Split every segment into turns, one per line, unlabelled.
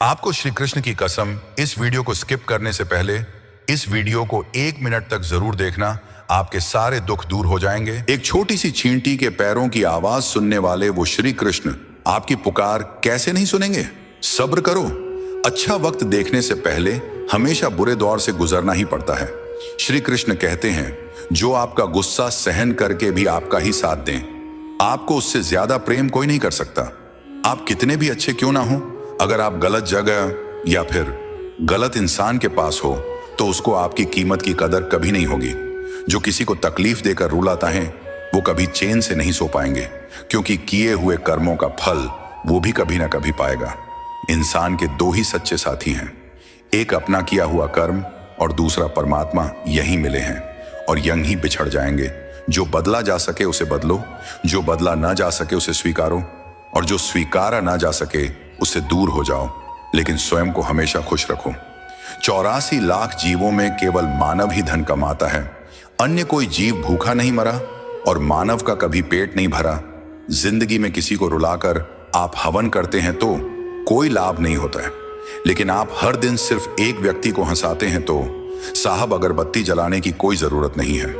आपको श्री कृष्ण की कसम, इस वीडियो को स्किप करने से पहले इस वीडियो को 1 मिनट तक जरूर देखना। आपके सारे दुख दूर हो जाएंगे। एक छोटी सी चींटी के पैरों की आवाज सुनने वाले वो श्री कृष्ण आपकी पुकार कैसे नहीं सुनेंगे? सब्र करो। अच्छा वक्त देखने से पहले हमेशा बुरे दौर से गुजरना ही पड़ता है। श्री कृष्ण कहते हैं, जो आपका गुस्सा सहन करके भी आपका ही साथ दें, आपको उससे ज्यादा प्रेम कोई नहीं कर सकता। आप कितने भी अच्छे क्यों ना हो, अगर आप गलत जगह या फिर गलत इंसान के पास हो तो उसको आपकी कीमत की कदर कभी नहीं होगी। जो किसी को तकलीफ देकर रुलाता है वो कभी चैन से नहीं सो पाएंगे, क्योंकि किए हुए कर्मों का फल वो भी कभी ना कभी पाएगा। इंसान के 2 ही सच्चे साथी हैं, एक अपना किया हुआ कर्म और दूसरा परमात्मा। यही मिले हैं और यहीं ही बिछड़ जाएंगे। जो बदला जा सके उसे बदलो, जो बदला ना जा सके उसे स्वीकारो, और जो स्वीकारा ना जा सके उससे दूर हो जाओ, लेकिन स्वयं को हमेशा खुश रखो। 84 लाख जीवों में केवल मानव ही धन कमाता है। अन्य कोई जीव भूखा नहीं मरा और मानव का कभी पेट नहीं भरा। जिंदगी में किसी को रुलाकर आप हवन करते हैं तो कोई लाभ नहीं होता है, लेकिन आप हर दिन सिर्फ एक व्यक्ति को हंसाते हैं तो साहब अगरबत्ती जलाने की कोई जरूरत नहीं है।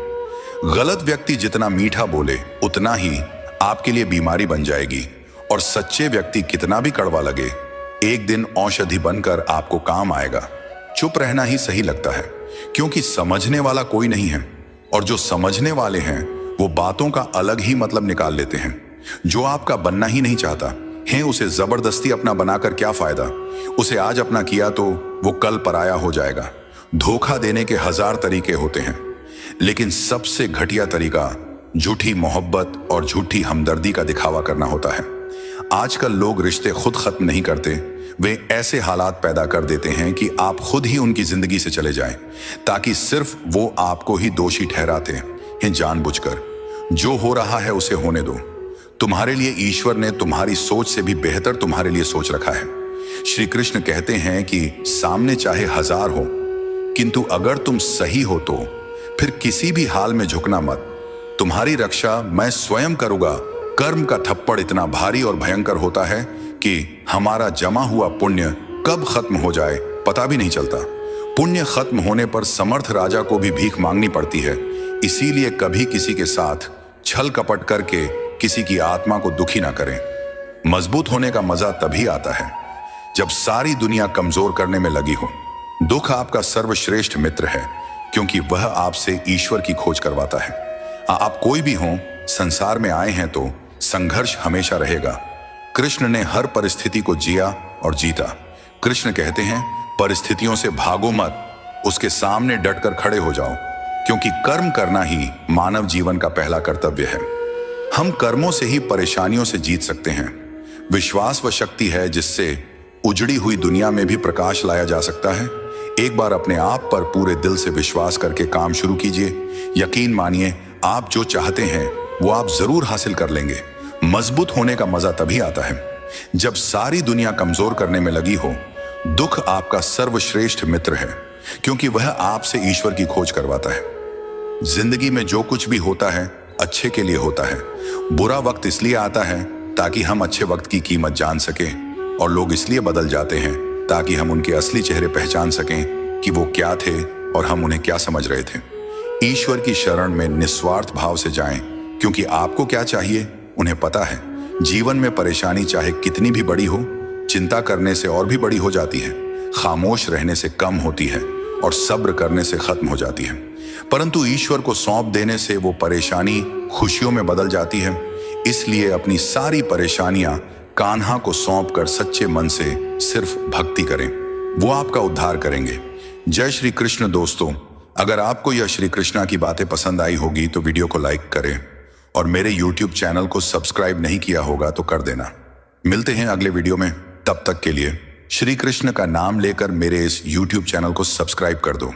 गलत व्यक्ति जितना मीठा बोले उतना ही आपके लिए बीमारी बन जाएगी, और सच्चे व्यक्ति कितना भी कड़वा लगे एक दिन औषधि बनकर आपको काम आएगा। चुप रहना ही सही लगता है, क्योंकि समझने वाला कोई नहीं है, और जो समझने वाले हैं वो बातों का अलग ही मतलब निकाल लेते हैं। जो आपका बनना ही नहीं चाहता है उसे जबरदस्ती अपना बनाकर क्या फायदा। उसे आज अपना किया तो वो कल पराया हो जाएगा। धोखा देने के 1000 तरीके होते हैं, लेकिन सबसे घटिया तरीका झूठी मोहब्बत और झूठी हमदर्दी का दिखावा करना होता है। आजकल लोग रिश्ते खुद खत्म नहीं करते, वे ऐसे हालात पैदा कर देते हैं कि आप खुद ही उनकी जिंदगी से चले जाएं, ताकि सिर्फ वो आपको ही दोषी ठहराते हैं जानबूझकर। जो हो रहा है उसे होने दो। तुम्हारे लिए ईश्वर ने तुम्हारी सोच से भी बेहतर तुम्हारे लिए सोच रखा है। श्री कृष्ण कहते हैं कि सामने चाहे 1000 हो, किंतु अगर तुम सही हो तो फिर किसी भी हाल में झुकना मत। तुम्हारी रक्षा मैं स्वयं करूंगा। कर्म का थप्पड़ इतना भारी और भयंकर होता है कि हमारा जमा हुआ पुण्य कब खत्म हो जाए पता भी नहीं चलता। पुण्य खत्म होने पर समर्थ राजा को भी भीख मांगनी पड़ती है। इसीलिए कभी किसी के साथ छल कपट करके किसी की आत्मा को दुखी ना करें। मजबूत होने का मजा तभी आता है जब सारी दुनिया कमजोर करने में लगी हो। दुख आपका सर्वश्रेष्ठ मित्र है, क्योंकि वह आपसे ईश्वर की खोज करवाता है। आप कोई भी हो, संसार में आए हैं तो संघर्ष हमेशा रहेगा। कृष्ण ने हर परिस्थिति को जिया और जीता। कृष्ण कहते हैं, परिस्थितियों से भागो मत, उसके सामने डटकर खड़े हो जाओ, क्योंकि कर्म करना ही मानव जीवन का पहला कर्तव्य है। हम कर्मों से ही परेशानियों से जीत सकते हैं। विश्वास व शक्ति है जिससे उजड़ी हुई दुनिया में भी प्रकाश लाया जा सकता है। एक बार अपने आप पर पूरे दिल से विश्वास करके काम शुरू कीजिए। यकीन मानिए, आप जो चाहते हैं वो आप जरूर हासिल कर लेंगे। मजबूत होने का मजा तभी आता है जब सारी दुनिया कमजोर करने में लगी हो। दुख आपका सर्वश्रेष्ठ मित्र है, क्योंकि वह आपसे ईश्वर की खोज करवाता है। जिंदगी में जो कुछ भी होता है अच्छे के लिए होता है। बुरा वक्त इसलिए आता है ताकि हम अच्छे वक्त की कीमत जान सकें, और लोग इसलिए बदल जाते हैं ताकि हम उनके असली चेहरे पहचान सकें कि वो क्या थे और हम उन्हें क्या समझ रहे थे। ईश्वर की शरण में निस्वार्थ भाव से जाएं, क्योंकि आपको क्या चाहिए उन्हें पता है। जीवन में परेशानी चाहे कितनी भी बड़ी हो, चिंता करने से और भी बड़ी हो जाती है, खामोश रहने से कम होती है, और सब्र करने से खत्म हो जाती है। परंतु ईश्वर को सौंप देने से वो परेशानी खुशियों में बदल जाती है। इसलिए अपनी सारी परेशानियां कान्हा को सौंप कर सच्चे मन से सिर्फ भक्ति करें, वो आपका उद्धार करेंगे। जय श्री कृष्ण। दोस्तों, अगर आपको यह श्री कृष्णा की बातें पसंद आई होगी तो वीडियो को लाइक करें, और मेरे YouTube चैनल को सब्सक्राइब नहीं किया होगा तो कर देना। मिलते हैं अगले वीडियो में, तब तक के लिए श्री कृष्ण का नाम लेकर मेरे इस YouTube चैनल को सब्सक्राइब कर दो।